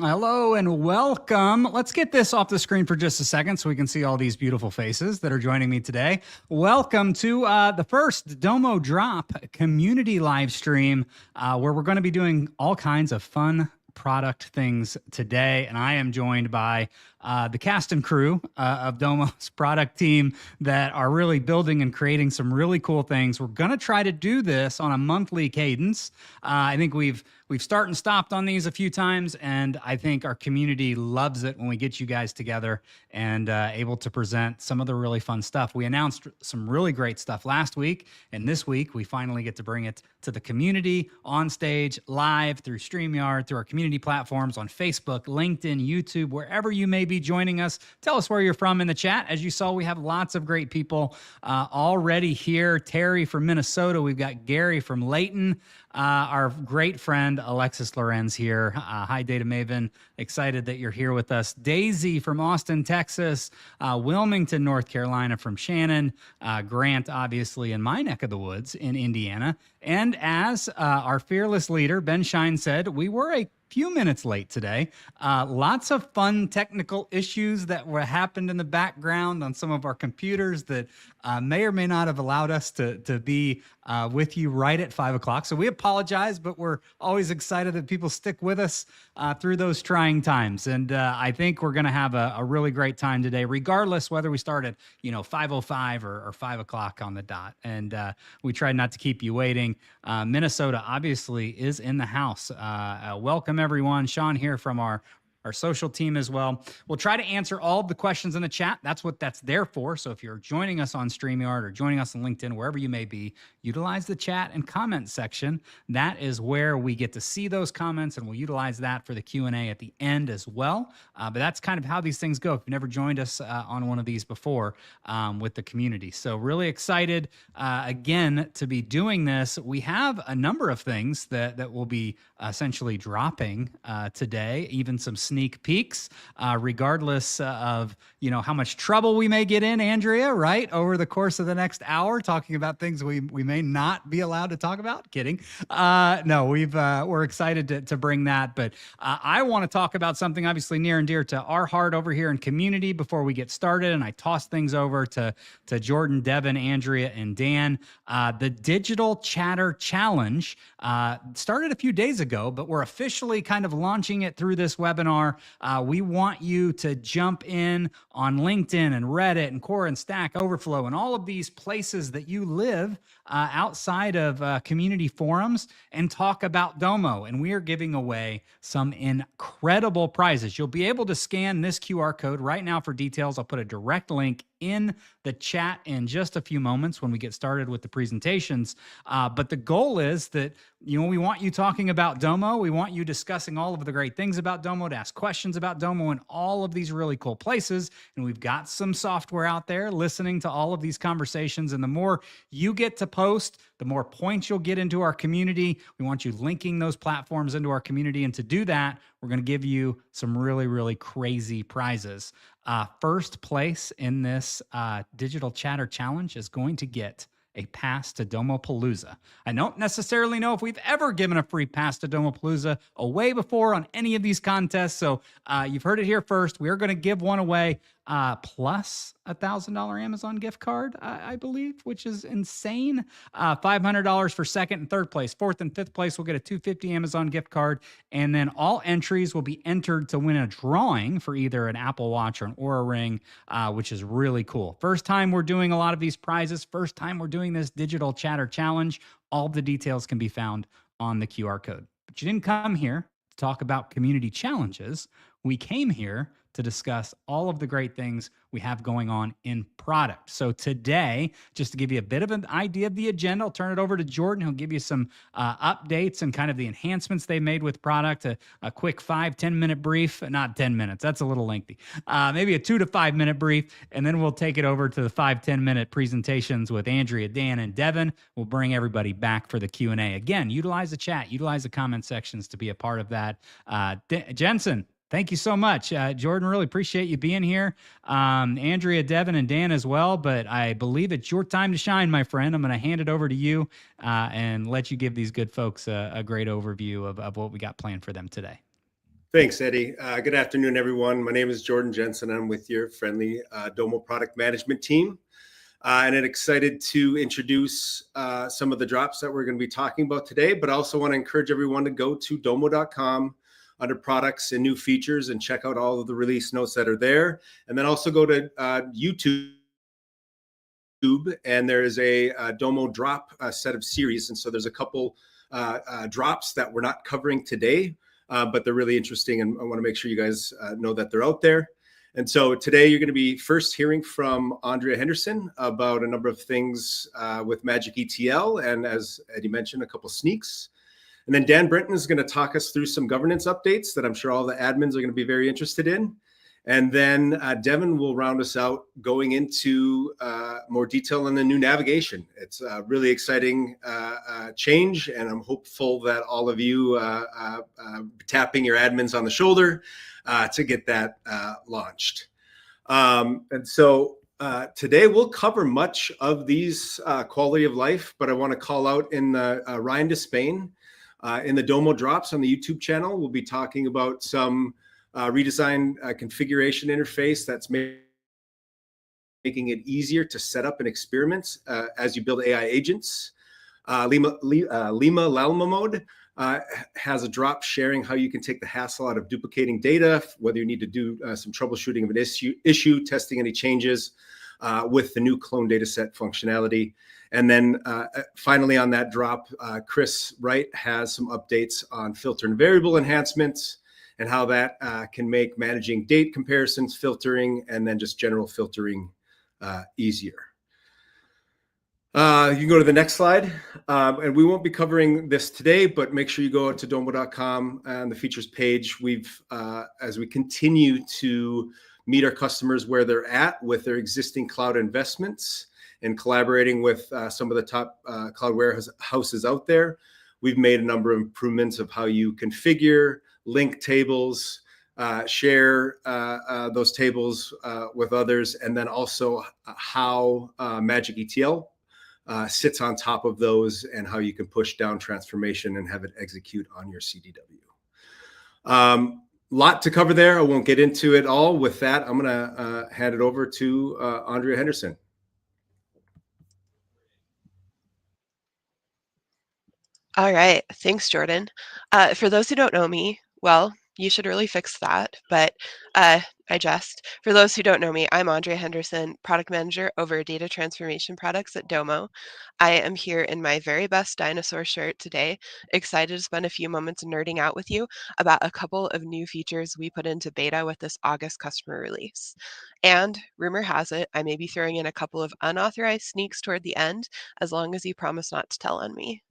Hello and welcome. Let's get this off the screen for just a second so we can see all these beautiful faces that are joining me today. Welcome to the first Domo Drop community live stream where we're going to be doing all kinds of fun product things today. And I am joined by the cast and crew of Domo's product team that are really building and creating some really cool things. We're going to try to do this on a monthly cadence. I think we've started and stopped on these a few times, and I think our community loves it when we get you guys together and able to present some of the really fun stuff. We announced some really great stuff last week, and this week we finally get to bring it to the community on stage, live through StreamYard, through our community platforms on Facebook, LinkedIn, YouTube, wherever you may be joining us. Tell us where you're from in the chat. As you saw, we have lots of great people already here. Terry from Minnesota. We've got Gary from Layton. Our great friend Alexis Lorenz here. Hi, Data Maven. Excited that you're here with us. Daisy from Austin, Texas. Wilmington, North Carolina from Shannon. Grant, obviously, in my neck of the woods in Indiana. And as our fearless leader, Ben Shine, said, we were a few minutes late today. Lots of fun technical issues that happened in the background on some of our computers that may or may not have allowed us to be with you right at 5 o'clock. So we apologize, but we're always excited that people stick with us through those trying times. And I think we're going to have a really great time today, regardless whether we start at 5:05 or 5 o'clock on the dot. And we tried not to keep you waiting. Minnesota obviously is in the house. Welcome everyone. Sean here from our social team as well. We'll try to answer all of the questions in the chat. That's what that's there for. So if you're joining us on StreamYard or joining us on LinkedIn, wherever you may be, utilize the chat and comment section. That is where we get to see those comments, and we'll utilize that for the Q&A at the end as well. But that's kind of how these things go. If you've never joined us on one of these before with the community. So really excited again to be doing this. We have a number of things that will be essentially dropping today, even some sneak peeks, regardless of how much trouble we may get in, Andrea, right, over the course of the next hour, talking about things we may not be allowed to talk about. Kidding. No, we're excited to bring that, but I want to talk about something obviously near and dear to our heart over here in community before we get started, and I toss things over to Jordan, Devin, Andrea, and Dan. The Digital Chatter Challenge started a few days ago, but we're officially kind of launching it through this webinar. We want you to jump in on LinkedIn and Reddit and Quora and Stack Overflow and all of these places that you live outside of community forums and talk about Domo. And we are giving away some incredible prizes. You'll be able to scan this QR code right now for details. I'll put a direct link in the chat in just a few moments when we get started with the presentations. But the goal is that, we want you talking about Domo. We want you discussing all of the great things about Domo, to ask questions about Domo in all of these really cool places. And we've got some software out there listening to all of these conversations. And the more you get to post, the more points you'll get into our community. We want you linking those platforms into our community. And to do that, we're going to give you some really, really crazy prizes. First place in this Digital Chatter Challenge is going to get a pass to Domopalooza. I don't necessarily know if we've ever given a free pass to Domopalooza away before on any of these contests. So you've heard it here first. We are going to give one away plus a $1,000 Amazon gift card, I believe, which is insane. $500 for second and third place. Fourth and fifth place will get a $250 Amazon gift card. And then all entries will be entered to win a drawing for either an Apple Watch or an Oura Ring, which is really cool. First time we're doing a lot of these prizes. First time we're doing this Digital Chatter Challenge. All the details can be found on the QR code. But you didn't come here to talk about community challenges. We came here to discuss all of the great things we have going on in product. So today, just to give you a bit of an idea of the agenda, I'll turn it over to Jordan. He'll give you some updates and kind of the enhancements they made with product, a quick 5-10 minute brief, not 10 minutes, that's a little lengthy, maybe a 2 to 5 minute brief, and then we'll take it over to the 5-10 minute presentations with Andrea, Dan, and Devin. We'll bring everybody back for the Q&A. Again, utilize the chat, utilize the comment sections to be a part of that. Jensen, thank you so much. Jordan, really appreciate you being here. Andrea, Devin, and Dan as well, but I believe it's your time to shine, my friend. I'm going to hand it over to you and let you give these good folks a great overview of what we got planned for them today. Thanks, Eddie. Good afternoon, everyone. My name is Jordan Jensen. I'm with your friendly Domo product management team. And I'm excited to introduce some of the drops that we're going to be talking about today, but I also want to encourage everyone to go to domo.com under products and new features and check out all of the release notes that are there. And then also go to YouTube, and there is a Domo drop set of series. And so there's a couple drops that we're not covering today, but they're really interesting, and I want to make sure you guys know that they're out there. And so today you're going to be first hearing from Andrea Henderson about a number of things with Magic ETL, and as Eddie mentioned, a couple sneaks. And then Dan Brenton is going to talk us through some governance updates that I'm sure all the admins are going to be very interested in. And then Devin will round us out going into more detail on the new navigation. It's a really exciting change, and I'm hopeful that all of you tapping your admins on the shoulder to get that launched. And so today we'll cover much of these quality of life, but I want to call out in Ryan Despain in the Domo drops on the YouTube channel. We'll be talking about some redesigned configuration interface that's making it easier to set up and experiment as you build AI agents. Lima Lalma mode has a drop sharing how you can take the hassle out of duplicating data, whether you need to do some troubleshooting of an issue, testing any changes with the new clone dataset functionality. And then finally on that drop, Chris Wright has some updates on filter and variable enhancements and how that can make managing date comparisons, filtering, and then just general filtering easier. You can go to the next slide. And we won't be covering this today, but make sure you go to domo.com and the features page. As we continue to meet our customers where they're at with their existing cloud investments and collaborating with some of the top cloud warehouses out there, we've made a number of improvements of how you configure, link tables, share those tables with others, and then also how Magic ETL sits on top of those and how you can push down transformation and have it execute on your CDW. Lot to cover there. I won't get into it all. With that, I'm going to hand it over to Andrea Henderson. All right. Thanks, Jordan. For those who don't know me, well, you should really fix that. But for those who don't know me, I'm Andrea Henderson, product manager over data transformation products at Domo. I am here in my very best dinosaur shirt today, excited to spend a few moments nerding out with you about a couple of new features we put into beta with this August customer release. And rumor has it, I may be throwing in a couple of unauthorized sneaks toward the end, as long as you promise not to tell on me.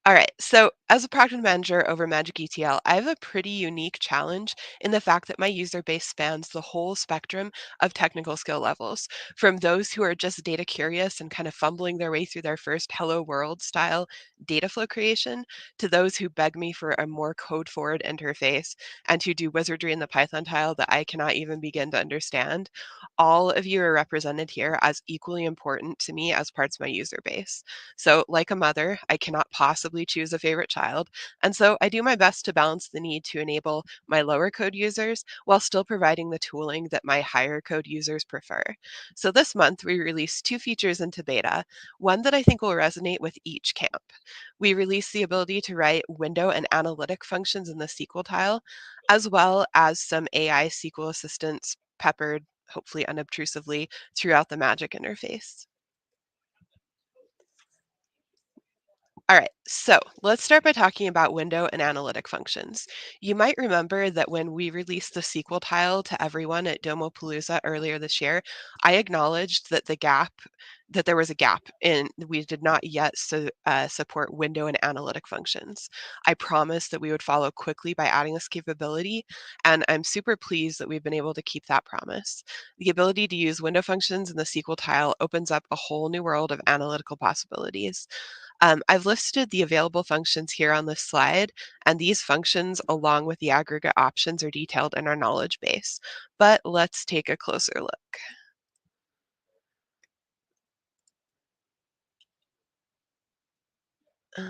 All right, so as a product manager over Magic ETL, I have a pretty unique challenge in the fact that my user base spans the whole spectrum of technical skill levels, from those who are just data curious and kind of fumbling their way through their first Hello World style data flow creation, to those who beg me for a more code forward interface and who do wizardry in the Python tile that I cannot even begin to understand. All of you are represented here as equally important to me as parts of my user base. So, like a mother, I cannot possibly choose a favorite child. And so I do my best to balance the need to enable my lower code users while still providing the tooling that my higher code users prefer. So this month, we released two features into beta, one that I think will resonate with each camp. We released the ability to write window and analytic functions in the SQL tile, as well as some AI SQL assistants peppered, hopefully unobtrusively, throughout the Magic interface. All right, so let's start by talking about window and analytic functions. You might remember that when we released the SQL tile to everyone at Domopalooza earlier this year, I acknowledged that there was a gap in we did not yet support window and analytic functions. I promised that we would follow quickly by adding this capability, and I'm super pleased that we've been able to keep that promise. The ability to use window functions in the SQL tile opens up a whole new world of analytical possibilities. I've listed the available functions here on this slide, and these functions, along with the aggregate options, are detailed in our knowledge base. But let's take a closer look. Uh,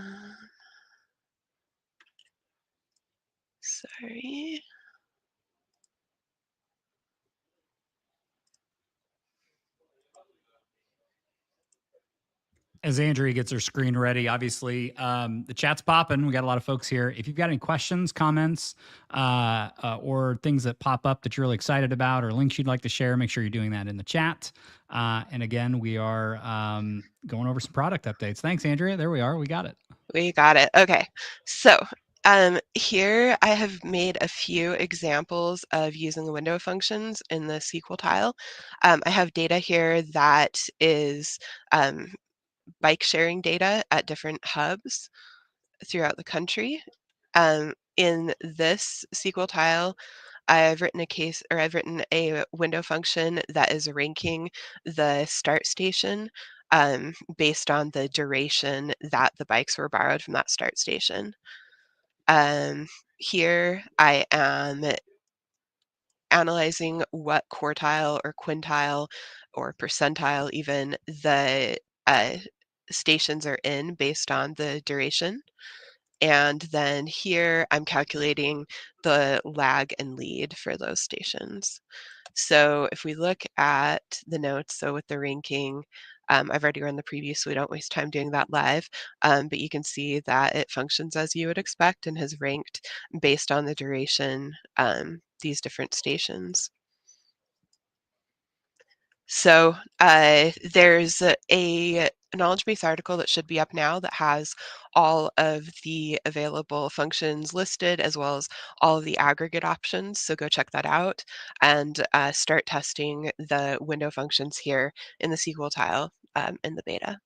Sorry. As Andrea gets her screen ready, obviously the chat's popping. We got a lot of folks here. If you've got any questions, comments, or things that pop up that you're really excited about, or links you'd like to share, make sure you're doing that in the chat. And again, we are going over some product updates. Thanks, Andrea. There we are. We got it. We got it. Okay. So here I have made a few examples of using the window functions in the SQL tile. I have data here that is bike sharing data at different hubs throughout the country. In this SQL tile, I've written a window function that is ranking the start station based on the duration that the bikes were borrowed from that start station. Here I am analyzing what quartile or quintile or percentile even the stations are in based on the duration. And then here I'm calculating the lag and lead for those stations. So if we look at the notes, so with the ranking, I've already run the preview, so we don't waste time doing that live. But you can see that it functions as you would expect and has ranked based on the duration these different stations. So there's a knowledge base article that should be up now that has all of the available functions listed as well as all of the aggregate options. So go check that out and start testing the window functions here in the SQL tile in the beta.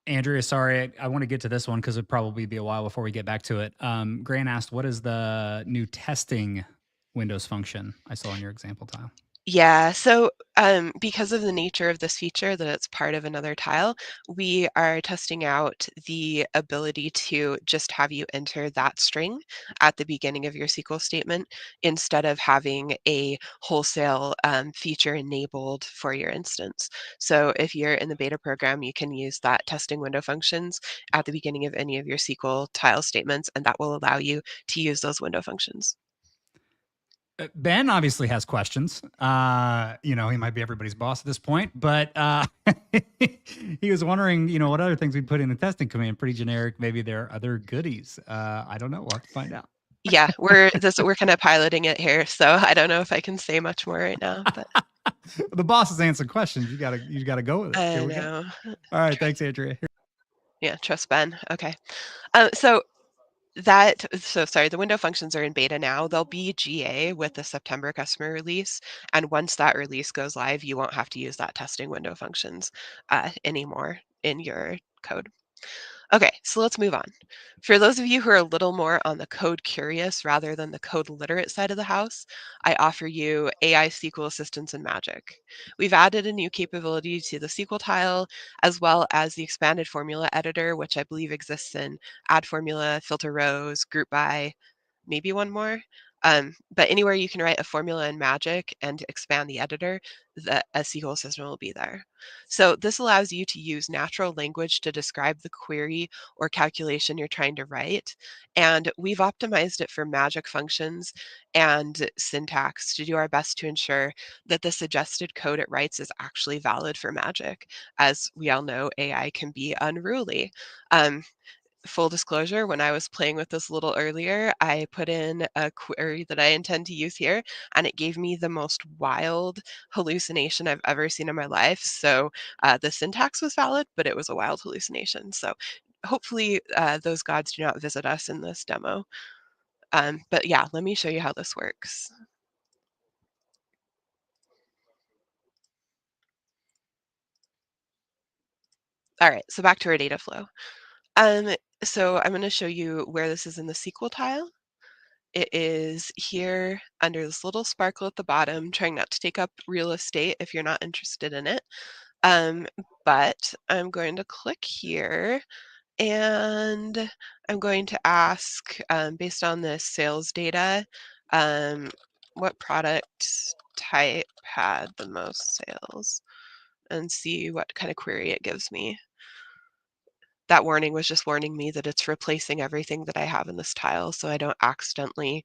Andrea, sorry, I want to get to this one because it'd probably be a while before we get back to it. Grant asked, what is the new testing Windows function I saw in your example tile? Yeah, so because of the nature of this feature, that it's part of another tile, we are testing out the ability to just have you enter that string at the beginning of your SQL statement instead of having a wholesale feature enabled for your instance. So if you're in the beta program, you can use that testing window functions at the beginning of any of your SQL tile statements, and that will allow you to use those window functions. Ben obviously has questions. He might be everybody's boss at this point, but he was wondering, what other things we put in the testing command. Pretty generic. Maybe there are other goodies. I don't know. We'll have to find out. Yeah, we're kind of piloting it here, so I don't know if I can say much more right now, but The boss is answering questions. You gotta go with it. I Here we go. know. All right. Thanks, Andrea. Yeah, trust Ben. Okay. So sorry, the window functions are in beta now. They'll be GA with the September customer release. And once that release goes live, you won't have to use that testing window functions anymore in your code. Okay, so let's move on. For those of you who are a little more on the code curious rather than the code literate side of the house, I offer you AI SQL Assistants and Magic. We've added a new capability to the SQL tile, as well as the expanded formula editor, which I believe exists in add formula, filter rows, group by, maybe one more. But anywhere you can write a formula in Magic and expand the editor, a SQL system will be there. So this allows you to use natural language to describe the query or calculation you're trying to write. And we've optimized it for Magic functions and syntax to do our best to ensure that the suggested code it writes is actually valid for Magic. As we all know, AI can be unruly. Full disclosure, when I was playing with this a little earlier, I put in a query that I intend to use here, and it gave me the most wild hallucination I've ever seen in my life. So the syntax was valid, but it was a wild hallucination. So hopefully those gods do not visit us in this demo. But yeah, let me show you how this works. All right, so back to our data flow. So I'm going to show you where this is in the SQL tile. It is here under this little sparkle at the bottom, trying not to take up real estate if you're not interested in it. But I'm going to click here and I'm going to ask, based on this sales data, what product type had the most sales and see what kind of query it gives me. that warning was just warning me that it's replacing everything that I have in this tile so I don't accidentally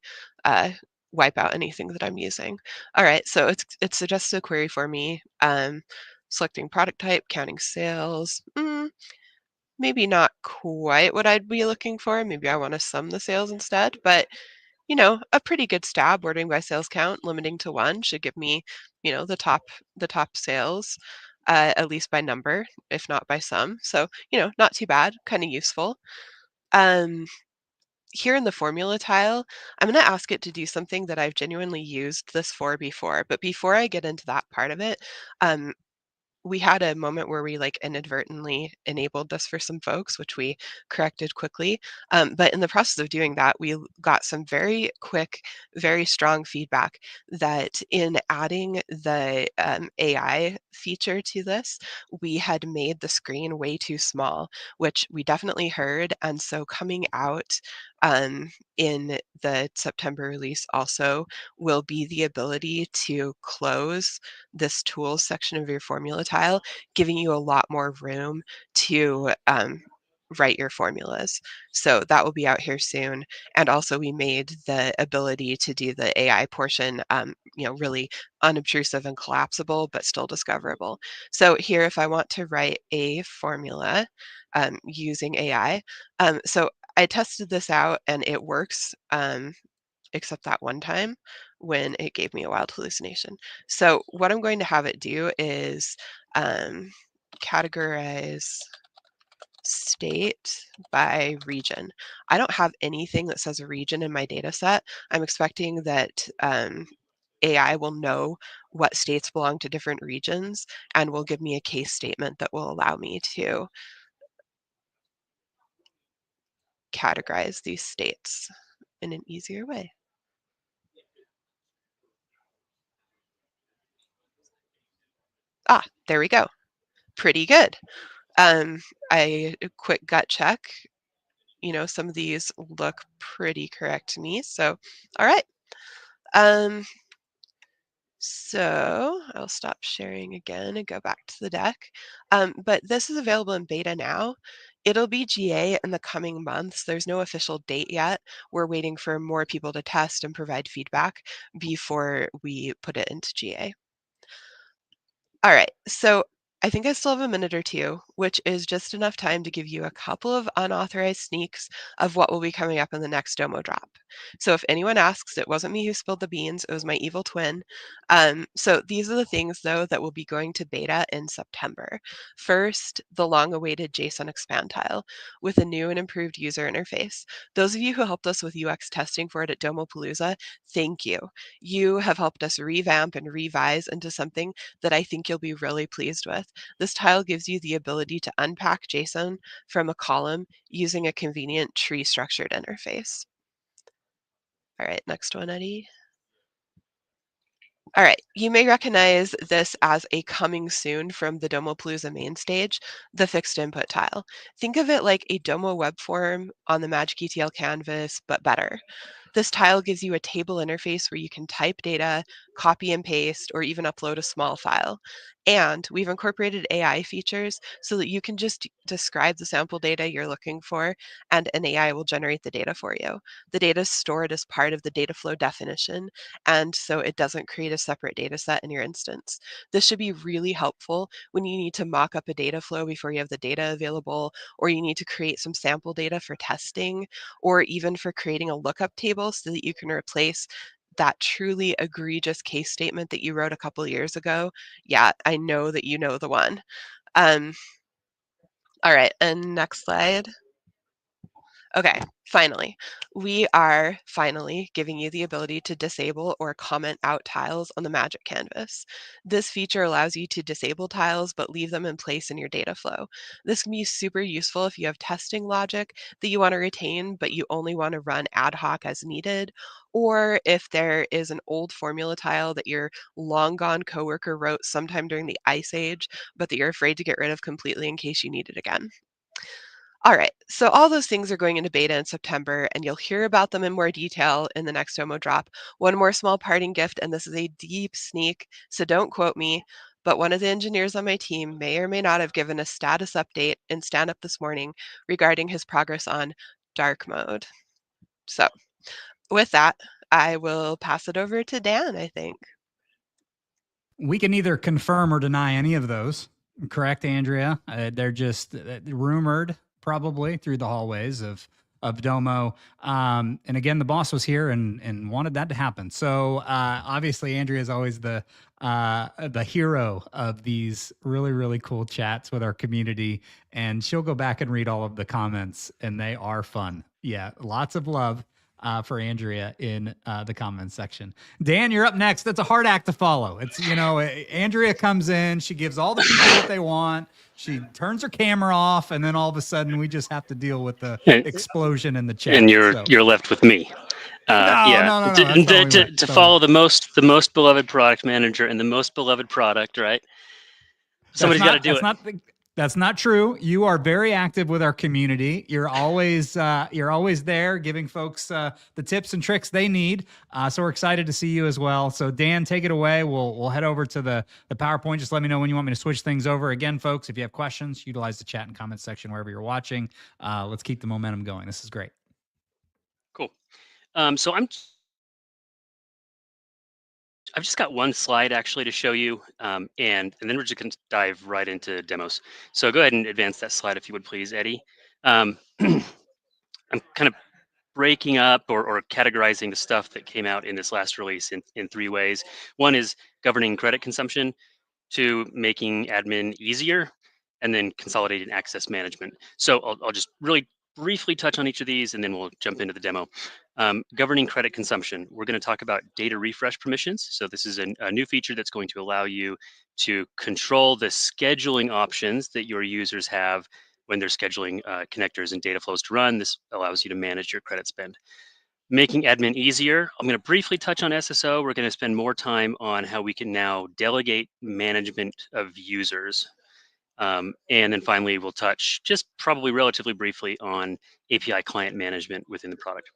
wipe out anything that I'm using. All right, so it suggests a query for me. Selecting product type, counting sales. Maybe not quite what I'd be looking for. Maybe I want to sum the sales instead, but a pretty good stab. Ordering by sales count, limiting to 1 should give me, the top sales, at least by number, if not by sum. So, not too bad, kind of useful. Um, Here in the formula tile, I'm going to ask it to do something that I've genuinely used this for before. But before I get into that part of it, um, we had a moment where we like inadvertently enabled this for some folks, which we corrected quickly. But in the process of doing that, we got some very quick, very strong feedback that in adding the AI feature to this, we had made the screen way too small, which we definitely heard. And so coming out in the September release also will be the ability to close this tools section of your formula tile, giving you a lot more room to write your formulas. So that will be out here soon. And also we made the ability to do the AI portion, really unobtrusive and collapsible, but still discoverable. So here, if I want to write a formula using AI, so I tested this out and it works, except that one time when it gave me a wild hallucination. So what I'm going to have it do is categorize state by region. I don't have anything that says a region in my data set. I'm expecting that AI will know what states belong to different regions and will give me a case statement that will allow me to categorize these states in an easier way. There we go. Pretty good. A quick gut check. Some of these look pretty correct to me. So, all right. So I'll stop sharing again and go back to the deck. But this is available in beta now. It'll be GA in the coming months. There's no official date yet. We're waiting for more people to test and provide feedback before we put it into GA. All right, so I think I still have a minute or two, which is just enough time to give you a couple of unauthorized sneaks of what will be coming up in the next Domo drop. So if anyone asks, it wasn't me who spilled the beans, it was my evil twin. So these are the things, though, that will be going to beta in September. First, the long-awaited JSON expand tile with a new and improved user interface. Those of you who helped us with UX testing for it at Domopalooza, thank you. You have helped us revamp and revise into something that I think you'll be really pleased with. This tile gives you the ability to unpack JSON from a column using a convenient tree structured interface. All right, next one, Eddie. All right, you may recognize this as a coming soon from the Domopalooza main stage, the fixed input tile. Think of it like a Domo web form on the Magic ETL canvas, but better. This tile gives you a table interface where you can type data, copy and paste, or even upload a small file. And we've incorporated AI features so that you can just describe the sample data you're looking for, and an AI will generate the data for you. The data is stored as part of the data flow definition, and so it doesn't create a separate data set in your instance. This should be really helpful when you need to mock up a data flow before you have the data available, or you need to create some sample data for testing, or even for creating a lookup table so that you can replace that truly egregious case statement that you wrote a couple years ago. Yeah, I know that you know the one. Um, all right, and next slide. Okay, finally, we are finally giving you the ability to disable or comment out tiles on the Magic Canvas. This feature allows you to disable tiles but leave them in place in your data flow. This can be super useful if you have testing logic that you want to retain but you only want to run ad hoc as needed, or if there is an old formula tile that your long gone coworker wrote sometime during the Ice Age but that you're afraid to get rid of completely in case you need it again. All right, so all those things are going into beta in September, and you'll hear about them in more detail in the next Domo drop. One more small parting gift, and this is a deep sneak, so don't quote me, but one of the engineers on my team may or may not have given a status update in stand up this morning regarding his progress on dark mode. So with that, I will pass it over to Dan, I think. We can neither confirm or deny any of those. Correct, Andrea? They're just rumored, probably through the hallways of Domo. And again, the boss was here and wanted that to happen. So obviously, Andrea is always the hero of these really cool chats with our community, and she'll go back and read all of the comments, and they are fun. Yeah, lots of love for Andrea in the comments section. Dan, you're up next. That's a hard act to follow. It's, Andrea comes in, she gives all the people what they want, she turns her camera off, and then all of a sudden we just have to deal with the explosion in the chat. And you're left with me. No. To follow the most beloved product manager and the most beloved product, right? Somebody's got to do it. That's not true. You are very active with our community. You're always there giving folks the tips and tricks they need. So we're excited to see you as well. So Dan, take it away. We'll head over to the PowerPoint. Just let me know when you want me to switch things over. Again, folks, if you have questions, utilize the chat and comment section wherever you're watching. Let's keep the momentum going. This is great. Cool. So I've just got one slide actually to show you, and then we're just going to dive right into demos. So go ahead and advance that slide if you would please, Eddie. I'm kind of breaking up or categorizing the stuff that came out in this last release in three ways. One is governing credit consumption, two, making admin easier, and then consolidating access management. So I'll just really briefly touch on each of these, and then we'll jump into the demo. Governing credit consumption, we're going to talk about data refresh permissions. So this is a new feature that's going to allow you to control the scheduling options that your users have when they're scheduling connectors and data flows to run. This allows you to manage your credit spend. Making admin easier, I'm going to briefly touch on SSO. We're going to spend more time on how we can now delegate management of users. And then finally, we'll touch just probably relatively briefly on API client management within the product.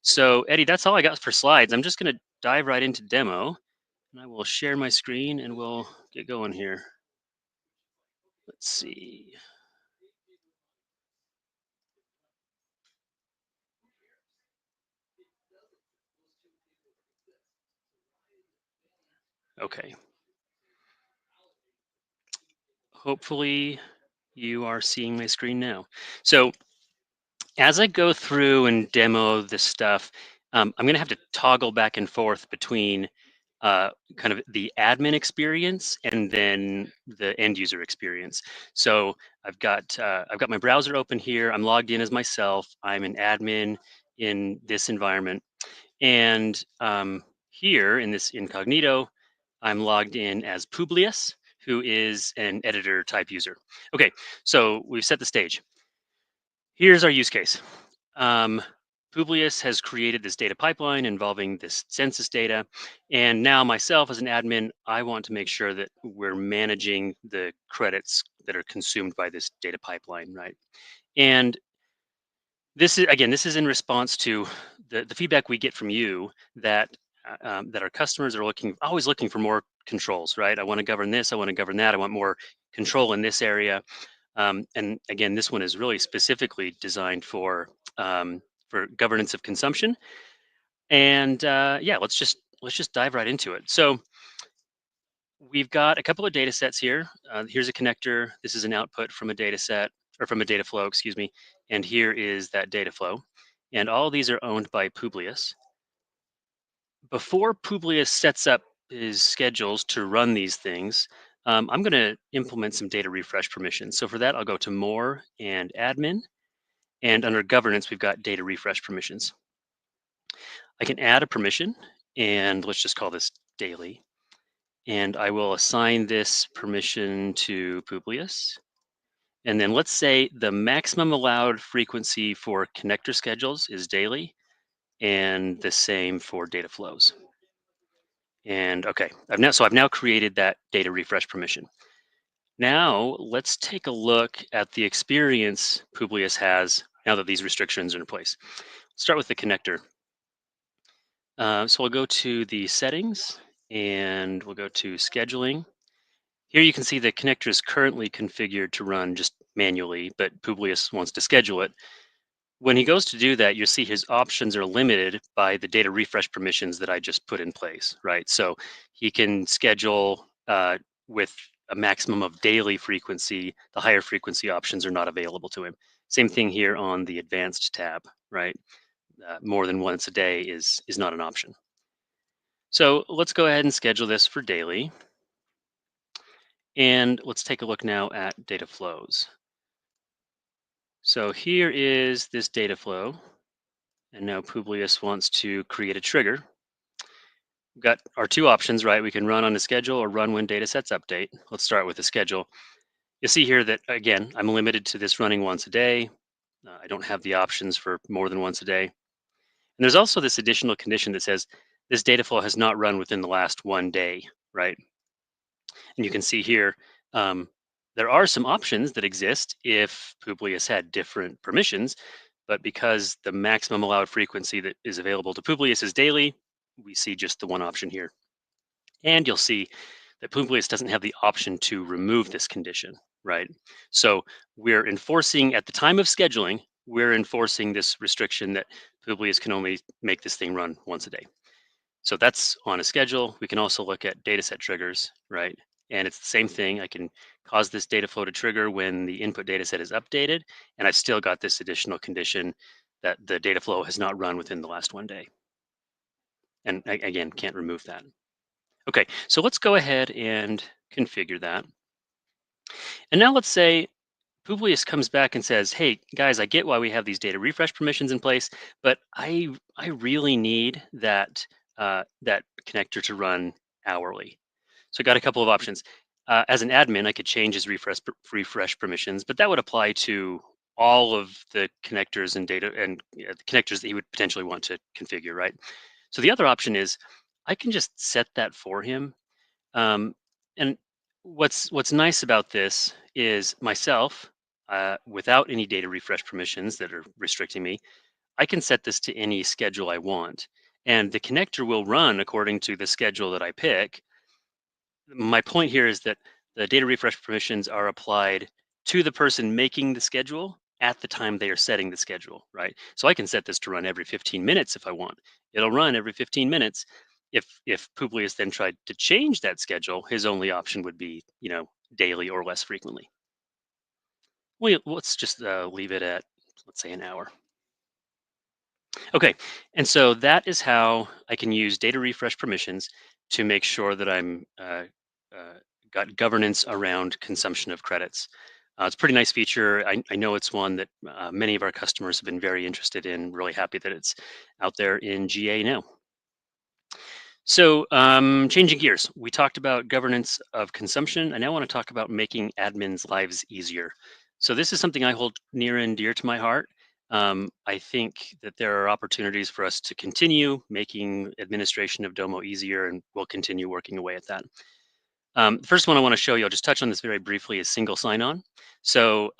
So Eddie, that's all I got for slides. I'm just going to dive right into demo, and I will share my screen and we'll get going here. Let's see. Okay. Hopefully you are seeing my screen now. So as I go through and demo this stuff, I'm going to have to toggle back and forth between kind of the admin experience and then the end user experience. So I've got my browser open here. I'm logged in as myself. I'm an admin in this environment, and here in this incognito, I'm logged in as Publius, who is an editor type user. Okay, so we've set the stage. Here's our use case. Publius has created this data pipeline involving this census data. And now myself as an admin, I want to make sure that we're managing the credits that are consumed by this data pipeline, right? And this is in response to the feedback we get from you that that our customers are always looking for more controls, right? I want to govern this, I want to govern that, I want more control in this area. And again, this one is really specifically designed for governance of consumption. And yeah, let's just dive right into it. So we've got a couple of data sets here. Here's a connector. This is an output from a data set, or from a data flow, excuse me. And here is that data flow. And all these are owned by Publius. Before Publius sets up his schedules to run these things, I'm going to implement some data refresh permissions. So for that, I'll go to More and Admin. And under Governance, we've got data refresh permissions. I can add a permission, and let's just call this daily. And I will assign this permission to Publius. And then let's say the maximum allowed frequency for connector schedules is daily, and the same for data flows. And okay, I've now created that data refresh permission. Now let's take a look at the experience Publius has now that these restrictions are in place. Let's start with the connector. So we'll go to the settings and we'll go to scheduling. Here you can see the connector is currently configured to run just manually, but Publius wants to schedule it. When he goes to do that, you'll see his options are limited by the data refresh permissions that I just put in place, right? So he can schedule with a maximum of daily frequency. The higher frequency options are not available to him. Same thing here on the advanced tab, right? More than once a day is not an option. So let's go ahead and schedule this for daily. And let's take a look now at data flows. So here is this data flow. And now Publius wants to create a trigger. We've got our two options, right? We can run on a schedule or run when data sets update. Let's start with the schedule. You'll see here that, again, I'm limited to this running once a day. I don't have the options for more than once a day. And there's also this additional condition that says this data flow has not run within the last 1 day, right? And you can see here, there are some options that exist if Publius had different permissions, but because the maximum allowed frequency that is available to Publius is daily, we see just the one option here. And you'll see that Publius doesn't have the option to remove this condition, right? So we're enforcing, at the time of scheduling, we're enforcing this restriction that Publius can only make this thing run once a day. So that's on a schedule. We can also look at dataset triggers, right? And it's the same thing. I can cause this data flow to trigger when the input dataset is updated, and I've still got this additional condition that the data flow has not run within the last 1 day. And again, can't remove that. Okay, so let's go ahead and configure that. And now let's say Publius comes back and says, "Hey guys, I get why we have these data refresh permissions in place, but I really need that that connector to run hourly." So I got a couple of options. As an admin, I could change his refresh permissions, but that would apply to all of the connectors and data and the connectors that he would potentially want to configure, right? So the other option is I can just set that for him. And what's nice about this is myself, without any data refresh permissions that are restricting me, I can set this to any schedule I want. And the connector will run according to the schedule that I pick. My point here is that the data refresh permissions are applied to the person making the schedule at the time they are setting the schedule, right? So I can set this to run every 15 minutes if I want. It'll run every 15 minutes. If Publius then tried to change that schedule, his only option would be, daily or less frequently. Let's just leave it at, let's say, an hour. Okay, and so that is how I can use data refresh permissions to make sure that I'm got governance around consumption of credits. It's a pretty nice feature. I know it's one that many of our customers have been very interested in. Really happy that it's out there in GA now. So changing gears, we talked about governance of consumption. I now want to talk about making admins' lives easier. So this is something I hold near and dear to my heart. I think that there are opportunities for us to continue making administration of Domo easier, and we'll continue working away at that. The first one I want to show you, I'll just touch on this very briefly, is single sign-on. So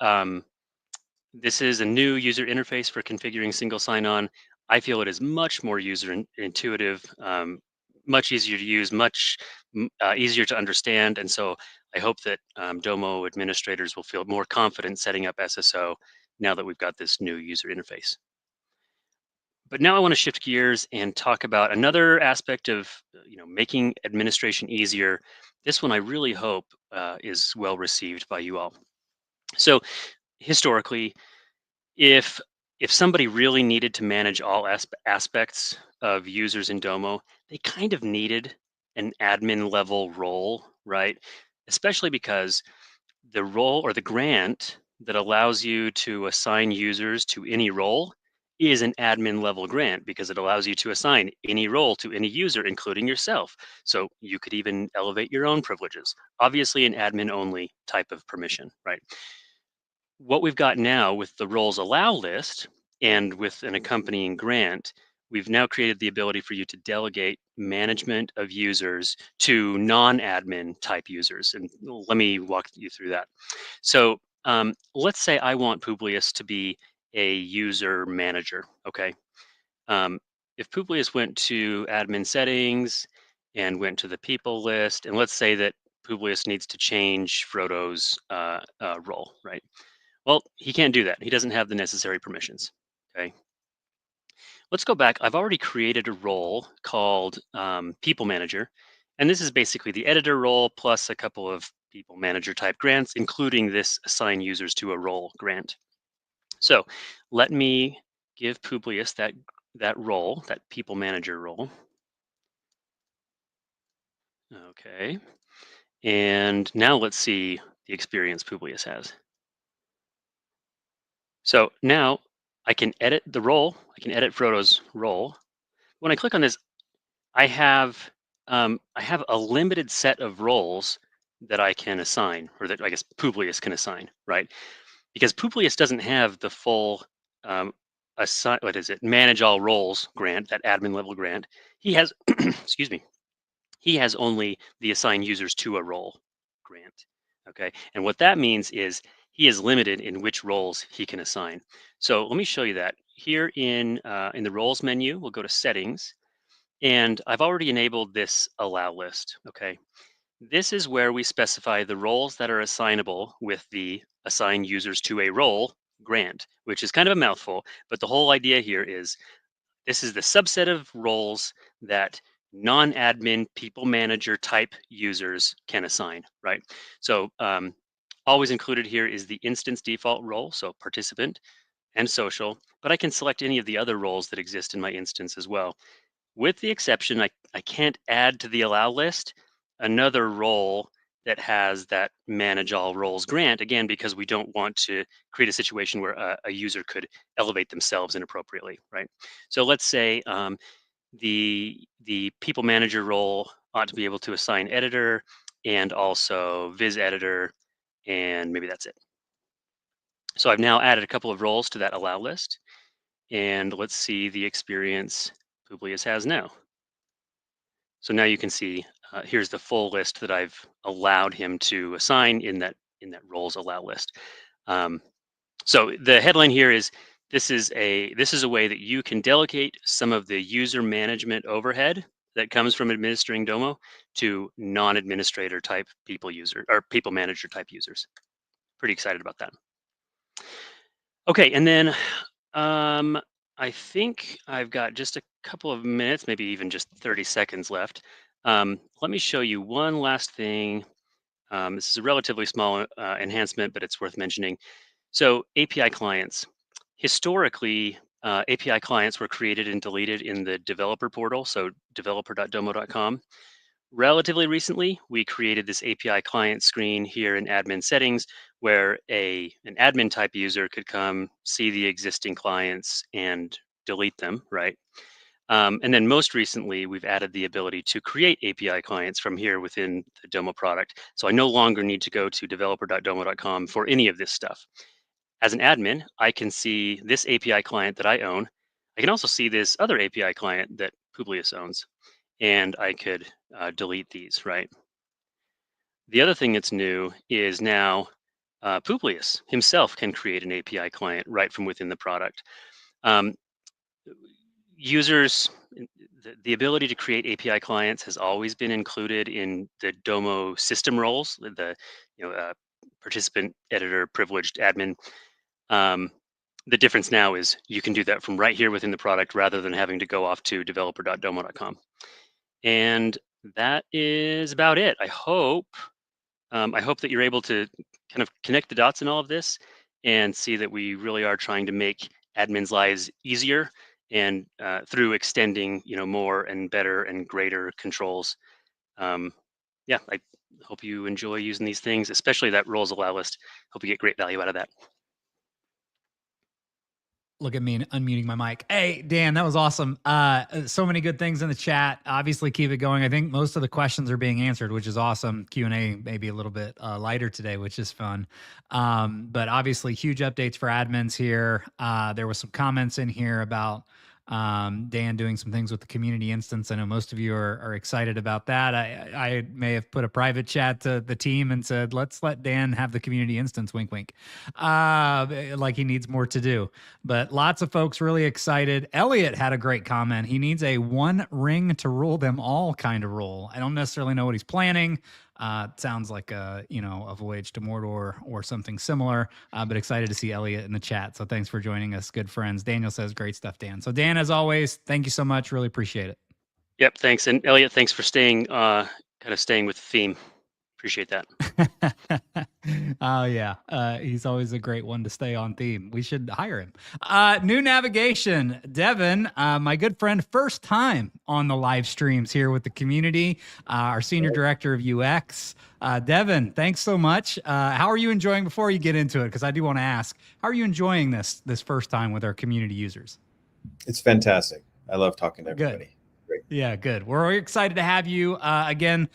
this is a new user interface for configuring single sign-on. I feel it is much more intuitive, much easier to use, much easier to understand. And so I hope that Domo administrators will feel more confident setting up SSO now that we've got this new user interface. But now I want to shift gears and talk about another aspect of making administration easier. This one I really hope is well received by you all. So historically, if somebody really needed to manage all aspects of users in Domo, they kind of needed an admin level role, right? Especially because the role or the grant that allows you to assign users to any role is an admin level grant because it allows you to assign any role to any user, including yourself. So you could even elevate your own privileges. Obviously, an admin only type of permission, right? What we've got now with the roles allow list and with an accompanying grant, we've now created the ability for you to delegate management of users to non-admin type users. And let me walk you through that. So let's say I want Publius to be a user manager, okay? If Publius went to admin settings and went to the people list, and let's say that Publius needs to change Frodo's role, right? Well, he can't do that. He doesn't have the necessary permissions. Okay. Let's go back. I've already created a role called People Manager. And this is basically the editor role plus a couple of People Manager type grants, including this assign users to a role grant. So let me give Publius that role, that People Manager role. Okay. And now let's see the experience Publius has. So now I can edit the role. I can edit Frodo's role. When I click on this, I have a limited set of roles that I can assign, or that I guess Publius can assign, right? Because Publius doesn't have the full manage all roles grant, that admin level grant. He has, excuse me, he has only the assign users to a role grant. Okay, and what that means is he is limited in which roles he can assign. So let me show you that here in the roles menu. We'll go to settings, and I've already enabled this allow list. Okay, this is where we specify the roles that are assignable with the assign users to a role grant, which is kind of a mouthful, but the whole idea here is this is the subset of roles that non-admin people manager type users can assign, right? So always included here is the instance default role, so participant and social, but I can select any of the other roles that exist in my instance as well. With the exception, I can't add to the allow list another role that has that manage all roles grant, again, because we don't want to create a situation where a user could elevate themselves inappropriately, right? So let's say the people manager role ought to be able to assign editor and also viz editor, and maybe that's it. So I've now added a couple of roles to that allow list, and let's see the experience Publius has now. So now you can see here's the full list that I've allowed him to assign in that roles allow list. So the headline here is this is a way that you can delegate some of the user management overhead that comes from administering Domo to non-administrator type people manager type users. Pretty excited about that. Okay, and then I think I've got just a couple of minutes, maybe even just 30 seconds left. Let me show you one last thing. This is a relatively small enhancement, but it's worth mentioning. So API clients. Historically, API clients were created and deleted in the developer portal, so developer.domo.com. Relatively recently, we created this API client screen here in admin settings where an admin type user could come see the existing clients and delete them, right? And then most recently, we've added the ability to create API clients from here within the Domo product. So I no longer need to go to developer.domo.com for any of this stuff. As an admin, I can see this API client that I own. I can also see this other API client that Publius owns, and I could delete these, right? The other thing that's new is now Publius himself can create an API client right from within the product. Users, the ability to create API clients has always been included in the Domo system roles, the participant, editor, privileged, admin. The difference now is you can do that from right here within the product rather than having to go off to developer.domo.com. And that is about it. I hope that you're able to kind of connect the dots in all of this and see that we really are trying to make admins' lives easier and through extending, more and better and greater controls. Yeah, I hope you enjoy using these things, especially that roles allow list. Hope you get great value out of that. Look at me unmuting my mic. Hey, Dan, that was awesome. So many good things in the chat. Obviously, keep it going. I think most of the questions are being answered, which is awesome. Q&A maybe a little bit lighter today, which is fun. But obviously, huge updates for admins here. There was some comments in here about Dan doing some things with the community instance. I know most of you are excited about that. I may have put a private chat to the team and said, let's let Dan have the community instance, wink, wink, like he needs more to do. But lots of folks really excited. Elliot had a great comment. He needs a one ring to rule them all kind of rule. I don't necessarily know what he's planning. Sounds like a a voyage to Mordor or something similar. But excited to see Elliot in the chat. So thanks for joining us, good friends. Daniel says great stuff, Dan. So Dan, as always, thank you so much. Really appreciate it. Yep, thanks. And Elliot, thanks for staying staying with the theme. Appreciate that. Oh yeah, he's always a great one to stay on theme. We should hire him. New navigation, Devin, my good friend, first time on the live streams here with the community. Our senior director of UX, Devin. Thanks so much. How are you enjoying? Before you get into it, because I do want to ask, how are you enjoying this first time with our community users? It's fantastic. I love talking to everybody. Good. Yeah, good. We're excited to have you again.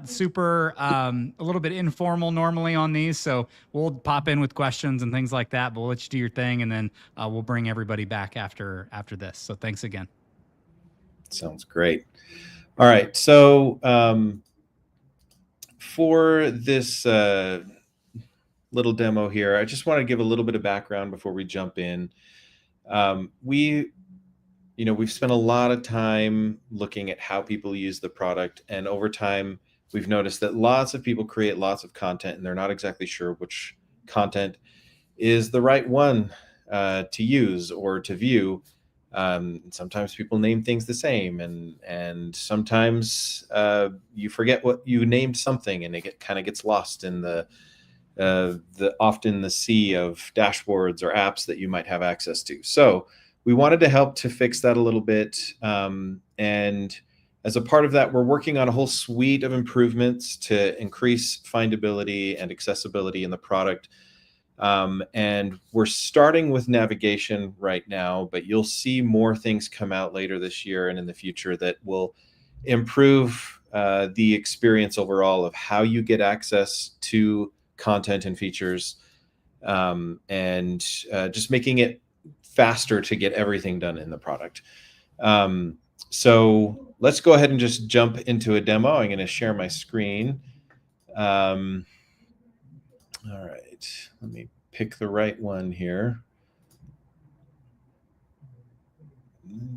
Super, a little bit informal normally on these, so we'll pop in with questions and things like that. But we'll let you do your thing, and then we'll bring everybody back after this. So thanks again. Sounds great. All right. So for this little demo here, I just want to give a little bit of background before we jump in. We've spent a lot of time looking at how people use the product, and over time, we've noticed that lots of people create lots of content, and they're not exactly sure which content is the right one to use or to view. Sometimes people name things the same, and sometimes you forget what you named something, and it kind of gets lost in the often the sea of dashboards or apps that you might have access to. So we wanted to help to fix that a little bit. And as a part of that, we're working on a whole suite of improvements to increase findability and accessibility in the product. And we're starting with navigation right now, but you'll see more things come out later this year and in the future that will improve the experience overall of how you get access to content and features, and just making it faster to get everything done in the product. So let's go ahead and just jump into a demo. I'm going to share my screen. All right, let me pick the right one here.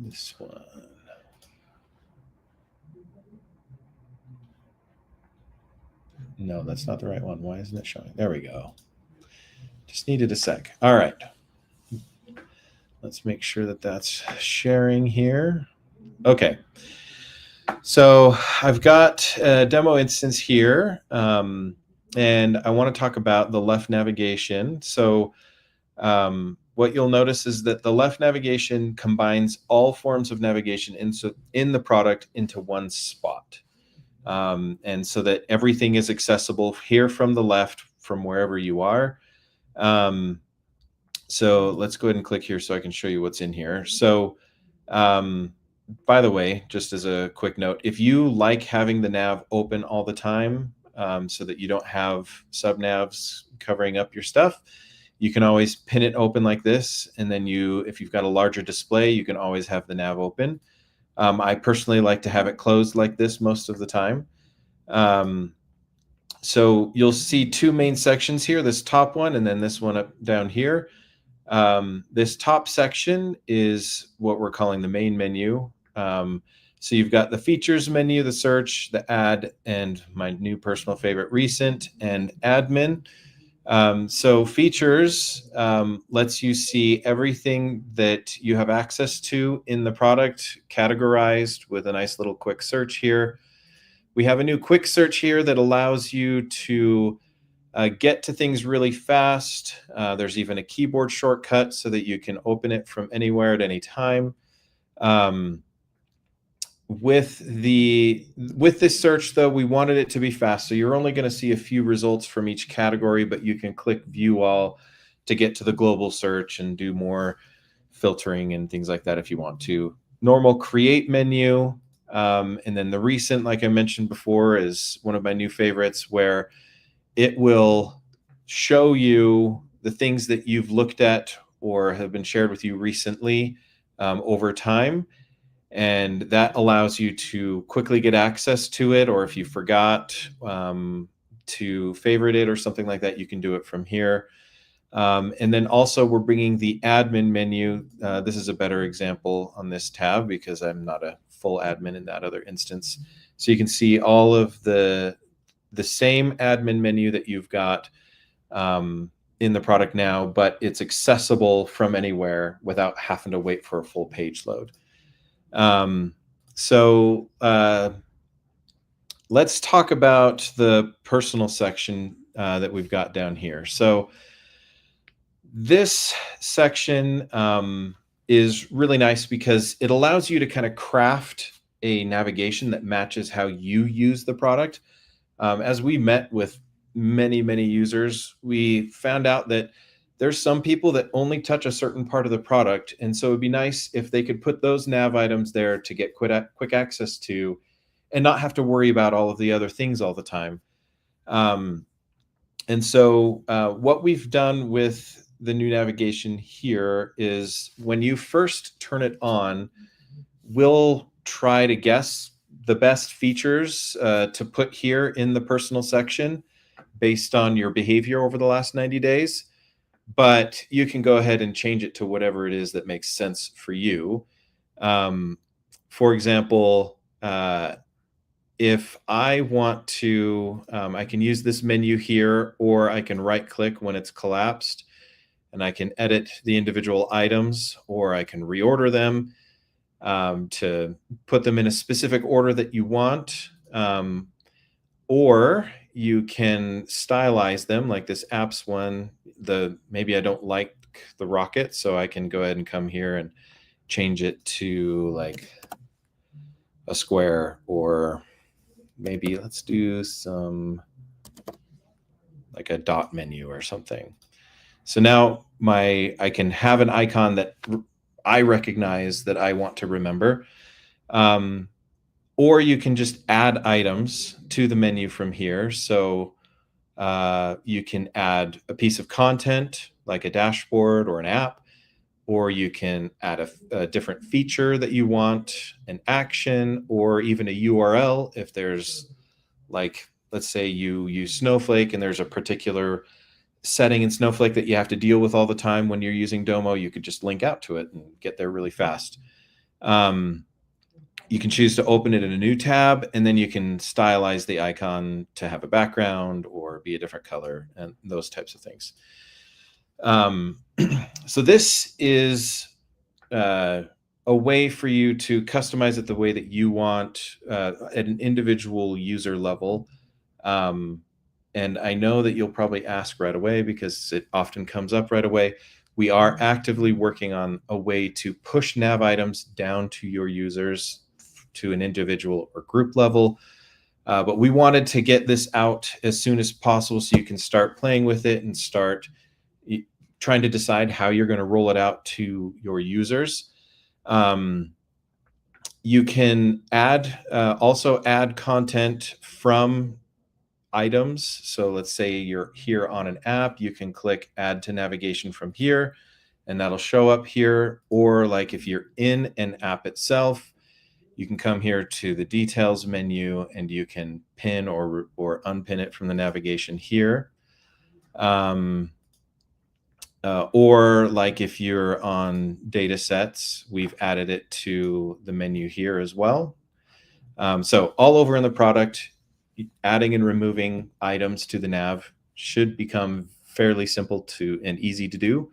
This one. No, that's not the right one. Why isn't it showing? There we go. Just needed a sec. All right. Let's make sure that that's sharing here. Okay. So I've got a demo instance here, and I want to talk about the left navigation. So what you'll notice is that the left navigation combines all forms of navigation in the product into one spot. And so that everything is accessible here from the left from wherever you are. So let's go ahead and click here so I can show you what's in here. So by the way, just as a quick note, if you like having the nav open all the time so that you don't have sub navs covering up your stuff, you can always pin it open like this. And then if you've got a larger display, you can always have the nav open. I personally like to have it closed like this most of the time. So you'll see two main sections here, this top one and then this one up down here. This top section is what we're calling the main menu. So you've got the features menu, the search, the add, and my new personal favorite, recent and admin. So features lets you see everything that you have access to in the product, categorized with a nice little quick search here. We have a new quick search here that allows you to get to things really fast. There's even a keyboard shortcut so that you can open it from anywhere at any time. With this search, though, we wanted it to be fast. So you're only going to see a few results from each category, but you can click view all to get to the global search and do more filtering and things like that if you want to. Normal create menu. And then the recent, like I mentioned before, is one of my new favorites, where it will show you the things that you've looked at or have been shared with you recently over time. And that allows you to quickly get access to it, or if you forgot to favorite it or something like that, you can do it from here. And then also we're bringing the admin menu. This is a better example on this tab because I'm not a full admin in that other instance. So you can see all of the the same admin menu that you've got in the product now, but it's accessible from anywhere without having to wait for a full page load. So let's talk about the personal section that we've got down here. So this section is really nice because it allows you to kind of craft a navigation that matches how you use the product. As we met with many users, we found out that there's some people that only touch a certain part of the product. And so it'd be nice if they could put those nav items there to get quick access to and not have to worry about all of the other things all the time. And so what we've done with the new navigation here is when you first turn it on, we'll try to guess the best features to put here in the personal section based on your behavior over the last 90 days. But you can go ahead and change it to whatever it is that makes sense for you. For example, if I want to, I can use this menu here, or I can right click when it's collapsed and I can edit the individual items, or I can reorder them to put them in a specific order that you want. Or you can stylize them like this apps one. Maybe I don't like the rocket, so I can go ahead and come here and change it to like a square, or maybe let's do some like a dot menu or something. So now I can have an icon that I recognize that I want to remember. Or you can just add items to the menu from here. So you can add a piece of content like a dashboard or an app, or you can add a different feature that you want, an action, or even a URL. If there's, like, let's say you use Snowflake and there's a particular setting in Snowflake that you have to deal with all the time when you're using Domo, you could just link out to it and get there really fast. You can choose to open it in a new tab, and then you can stylize the icon to have a background or be a different color and those types of things. So this is a way for you to customize it the way that you want at an individual user level. And I know that you'll probably ask right away, because it often comes up right away. We are actively working on a way to push nav items down to your users to an individual or group level. But we wanted to get this out as soon as possible so you can start playing with it and start trying to decide how you're going to roll it out to your users. You can also add content from items. So let's say you're here on an app, you can click add to navigation from here, and that'll show up here. Or like if you're in an app itself, you can come here to the details menu and you can pin or unpin it from the navigation here. Or like if you're on data sets, we've added it to the menu here as well. So all over in the product, adding and removing items to the nav should become fairly simple and easy to do.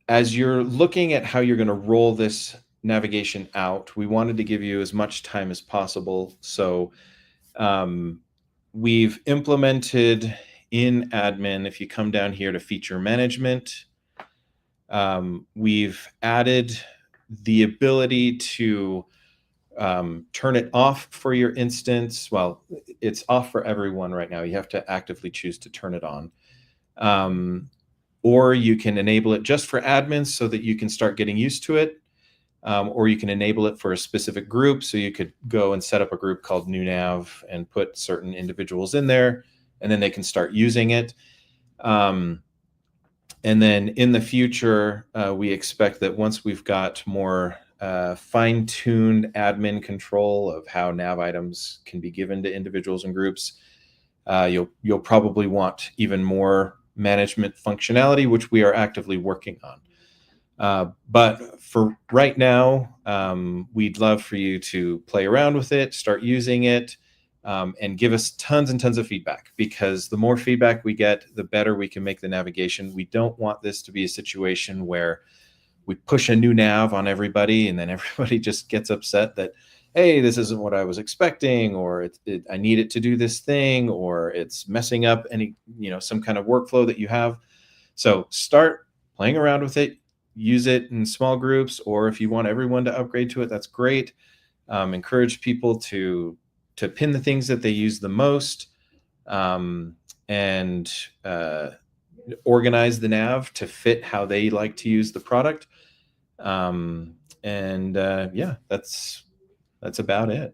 As you're looking at how you're going to roll this navigation out, we wanted to give you as much time as possible. So we've implemented in admin, if you come down here to feature management, we've added the ability to turn it off for your instance. Well, it's off for everyone right now. You have to actively choose to turn it on. Or you can enable it just for admins so that you can start getting used to it. Or you can enable it for a specific group. So you could go and set up a group called new nav and put certain individuals in there, and then they can start using it. And then in the future, we expect that once we've got more fine-tuned admin control of how nav items can be given to individuals and groups, you'll probably want even more management functionality, which we are actively working But for right now, we'd love for you to play around with it, start using it, and give us tons and tons of feedback, because the more feedback we get, the better we can make the navigation. We don't want this to be a situation where we push a new nav on everybody and then everybody just gets upset that, hey, this isn't what I was expecting, or I need it to do this thing, or it's messing up any, some kind of workflow that you have. So start playing around with it, use it in small groups, or if you want everyone to upgrade to it, that's great. Encourage people to pin the things that they use the most, and organize the nav to fit how they like to use the product. Yeah, that's about it.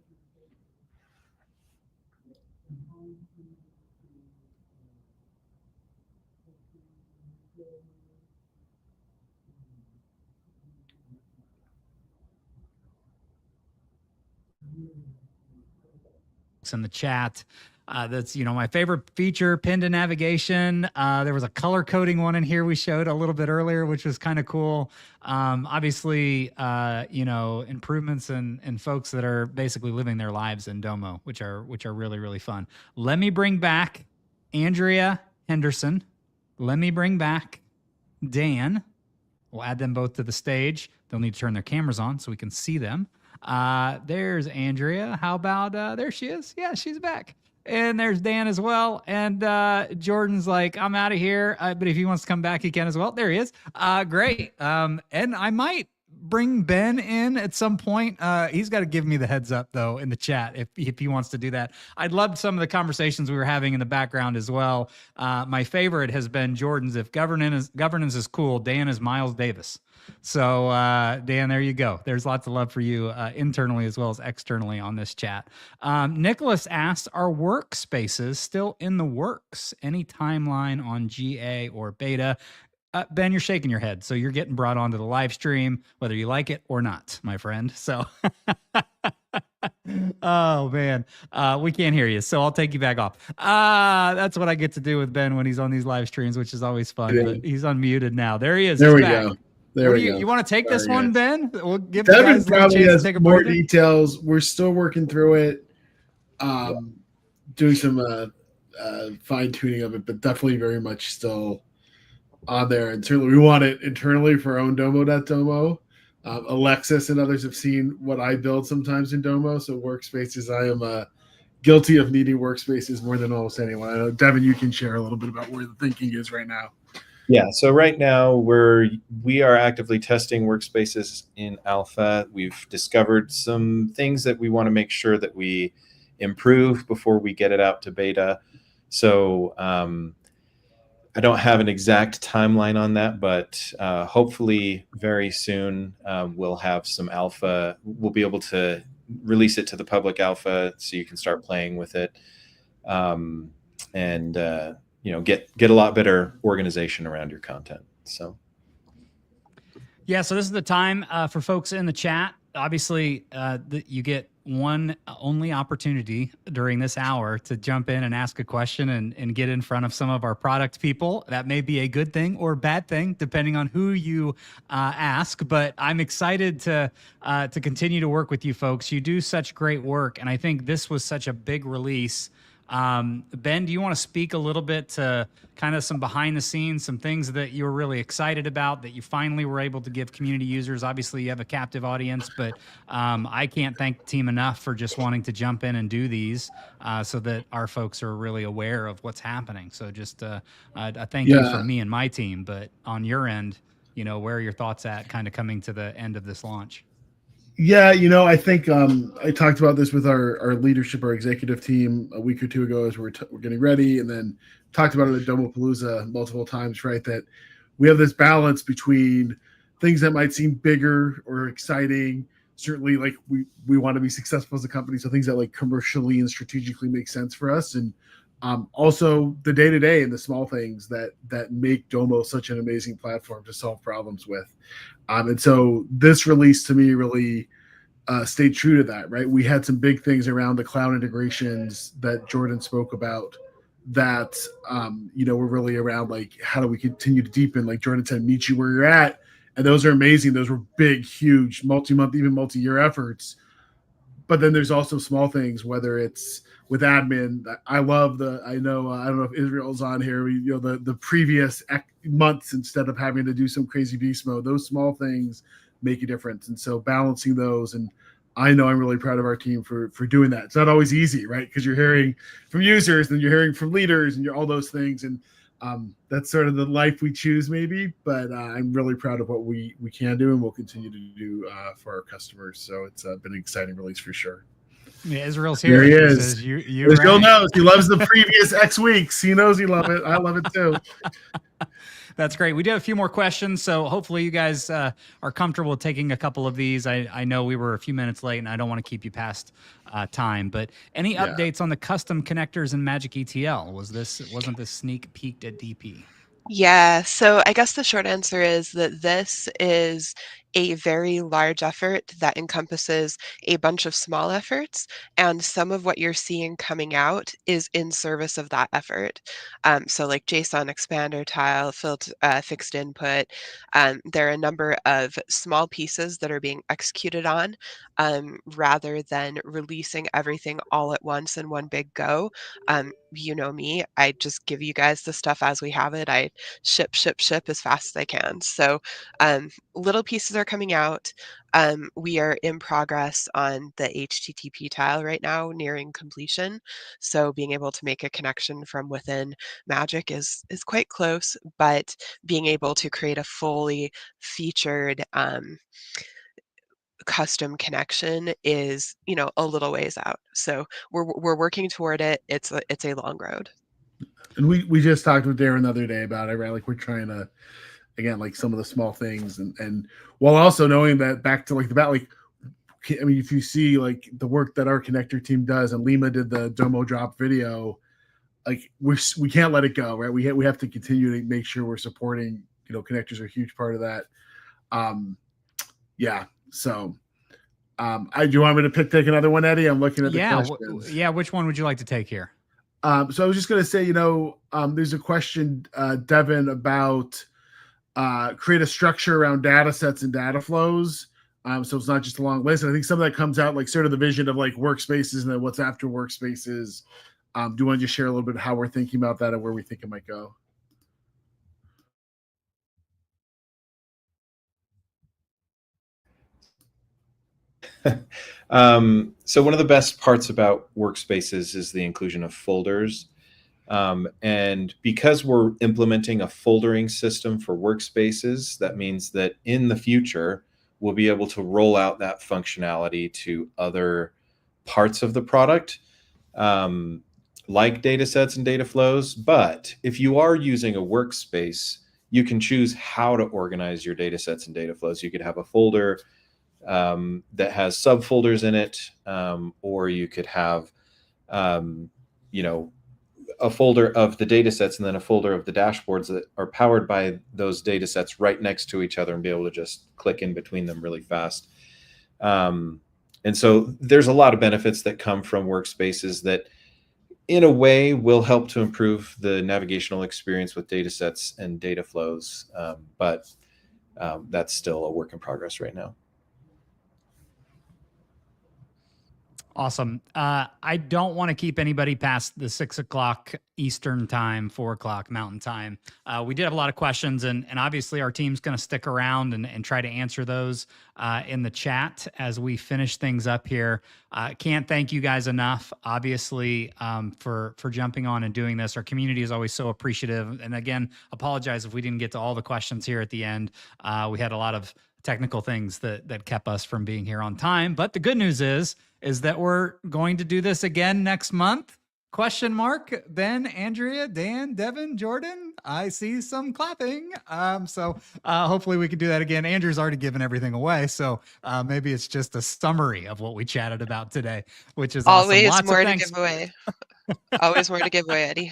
In the chat. That's, my favorite feature, pinned to navigation. There was a color coding one in here we showed a little bit earlier, which was kind of cool. Obviously, improvements and folks that are basically living their lives in Domo, which are really, really fun. Let me bring back Andrea Henderson. Let me bring back Dan. We'll add them both to the stage. They'll need to turn their cameras on so we can see them. There's Andrea. How about there she is? Yeah, she's back. And there's Dan as well. And Jordan's like, I'm out of here. But if he wants to come back, he can as well. There he is. Great. And I might bring Ben in at some point. He's got to give me the heads up, though, in the chat if he wants to do that. I'd love some of the conversations we were having in the background as well. My favorite has been Jordan's. If governance is cool, Dan is Miles Davis. So, Dan, there you go. There's lots of love for you internally as well as externally on this chat. Nicholas asks, are workspaces still in the works? Any timeline on GA or beta? Ben, you're shaking your head, so you're getting brought onto the live stream, whether you like it or not, my friend. So, oh, man, we can't hear you, so I'll take you back off. That's what I get to do with Ben when he's on these live streams, which is always fun, but he's unmuted now. There he is. There we back. go. There we go. You want to take this one, Ben? We'll give Devin the guys probably a chance has to take a more break. details. We're still working through it, doing some fine tuning of it, but definitely very much still on there. And certainly we want it internally for our own Domo.Domo. Alexis and others have seen what I build sometimes in Domo. So workspaces, I am guilty of needing workspaces more than almost anyone. I know, Devin, you can share a little bit about where the thinking is right now. Yeah, so right now we are actively testing workspaces in alpha. We've discovered some things that we want to make sure that we improve before we get it out to beta. So I don't have an exact timeline on that, but hopefully very soon we'll have some alpha. We'll be able to release it to the public alpha so you can start playing with it. Get a lot better organization around your content. So, yeah. So this is the time for folks in the chat. Obviously, you get one only opportunity during this hour to jump in and ask a question and get in front of some of our product people. That may be a good thing or bad thing, depending on who you ask. But I'm excited to continue to work with you folks. You do such great work, and I think this was such a big release. Ben, do you want to speak a little bit to kind of some behind the scenes, some things that you were really excited about that you finally were able to give community users? Obviously, you have a captive audience, but I can't thank the team enough for just wanting to jump in and do these so that our folks are really aware of what's happening. So just a thank you from me and my team. But on your end, where are your thoughts at kind of coming to the end of this launch? Yeah, I think I talked about this with our leadership, our executive team a week or two ago as we're getting ready, and then talked about it at Domopalooza multiple times, right? That we have this balance between things that might seem bigger or exciting. Certainly, like we want to be successful as a company, so things that like commercially and strategically make sense for us, and also the day-to-day and the small things that make Domo such an amazing platform to solve problems with. And so this release to me really stayed true to that, right? We had some big things around the cloud integrations that Jordan spoke about that, were really around like, how do we continue to deepen, like Jordan said, meet you where you're at and those are amazing. Those were big, huge, multi-month, even multi-year efforts. But then there's also small things, whether it's with admin. I love I know I don't know if Israel's on here. The previous months, instead of having to do some crazy beast mode, those small things make a difference. And so balancing those, and I know I'm really proud of our team for doing that. It's not always easy, right? Because you're hearing from users, and you're hearing from leaders, and you're all those things, and that's sort of the life we choose, maybe. But I'm really proud of what we can do, and we'll continue to do for our customers. So it's been an exciting release for sure. Yeah, Israel's here. There he is. Says, Israel knows. He loves the previous X weeks. He knows he loves it. I love it too. That's great. We do have a few more questions, so hopefully you guys are comfortable taking a couple of these. I know we were a few minutes late, and I don't want to keep you past time. But any updates on the custom connectors in Magic ETL? Wasn't this sneak peeked at DP? Yeah, so I guess the short answer is that this is a very large effort that encompasses a bunch of small efforts, and some of what you're seeing coming out is in service of that effort. So like JSON expander tile, fixed input, there are a number of small pieces that are being executed on rather than releasing everything all at once in one big go. You know me, I just give you guys the stuff as we have it. I ship as fast as I can. So little pieces are coming out. We are in progress on the HTTP tile right now, nearing completion. So being able to make a connection from within Magic is quite close, but being able to create a fully featured custom connection is, a little ways out. So we're working toward it. It's a long road. And we just talked with Darren the other day about it, right? Like, we're trying to, again, like some of the small things, and while also knowing that, back to like I mean, if you see like the work that our connector team does, and Lima did the Domo drop video, like we can't let it go, right? We have to continue to make sure we're supporting. Connectors are a huge part of that. Yeah. So, do you want me to take another one, Eddie? I'm looking at the questions. Which one would you like to take here? So I was just going to say, there's a question, Devin, about create a structure around data sets and data flows. So it's not just a long list. And I think some of that comes out like sort of the vision of like workspaces and then what's after workspaces. Do you want to just share a little bit of how we're thinking about that and where we think it might go? So one of the best parts about workspaces is the inclusion of folders. And because we're implementing a foldering system for workspaces, that means that in the future, we'll be able to roll out that functionality to other parts of the product, like data sets and data flows. But if you are using a workspace, you can choose how to organize your data sets and data flows. You could have a folder that has subfolders in it, or you could have, a folder of the data sets and then a folder of the dashboards that are powered by those data sets right next to each other, and be able to just click in between them really fast. And so there's a lot of benefits that come from workspaces that in a way will help to improve the navigational experience with data sets and data flows. But that's still a work in progress right now. Awesome. I don't want to keep anybody past the 6 o'clock Eastern time, 4 o'clock Mountain time. We did have a lot of questions, and obviously our team's going to stick around and try to answer those in the chat as we finish things up here. Can't thank you guys enough, obviously, for jumping on and doing this. Our community is always so appreciative. And again, apologize if we didn't get to all the questions here at the end. We had a lot of technical things that kept us from being here on time. But the good news is that we're going to do this again next month? Question mark. Ben, Andrea, Dan, Devin, Jordan. I see some clapping. So hopefully we can do that again. Andrew's already given everything away, so maybe it's just a summary of what we chatted about today, which is always awesome. More to give away. Always more to give away, Eddie.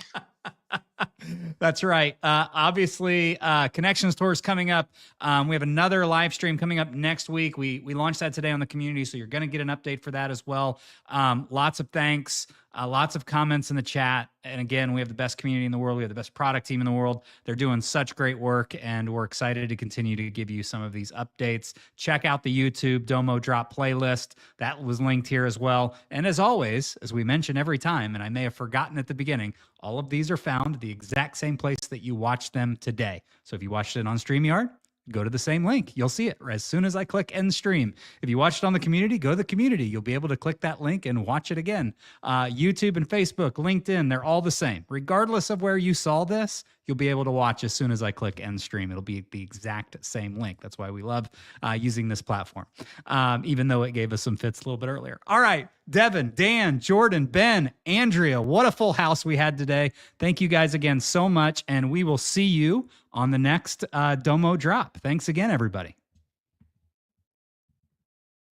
That's right. Obviously, Connections Tour is coming up. We have another live stream coming up next week. We launched that today on the community, so you're going to get an update for that as well. Lots of thanks Lots of comments in the chat. And again, we have the best community in the world. We have the best product team in the world. They're doing such great work, and we're excited to continue to give you some of these updates. Check out the YouTube Domo Drop playlist. That was linked here as well. And as always, as we mention every time, and I may have forgotten at the beginning, all of these are found at the exact same place that you watched them today. So if you watched it on StreamYard, go to the same link. You'll see it as soon as I click end stream. If you watched it on the community, go to the community. You'll be able to click that link and watch it again. YouTube and Facebook, LinkedIn, they're all the same. Regardless of where you saw this, you'll be able to watch as soon as I click end stream. It'll be the exact same link. That's why we love using this platform, even though it gave us some fits a little bit earlier. All right, Devin, Dan, Jordan, Ben, Andrea, what a full house we had today. Thank you guys again so much, and we will see you on the next Domo drop. Thanks again, everybody.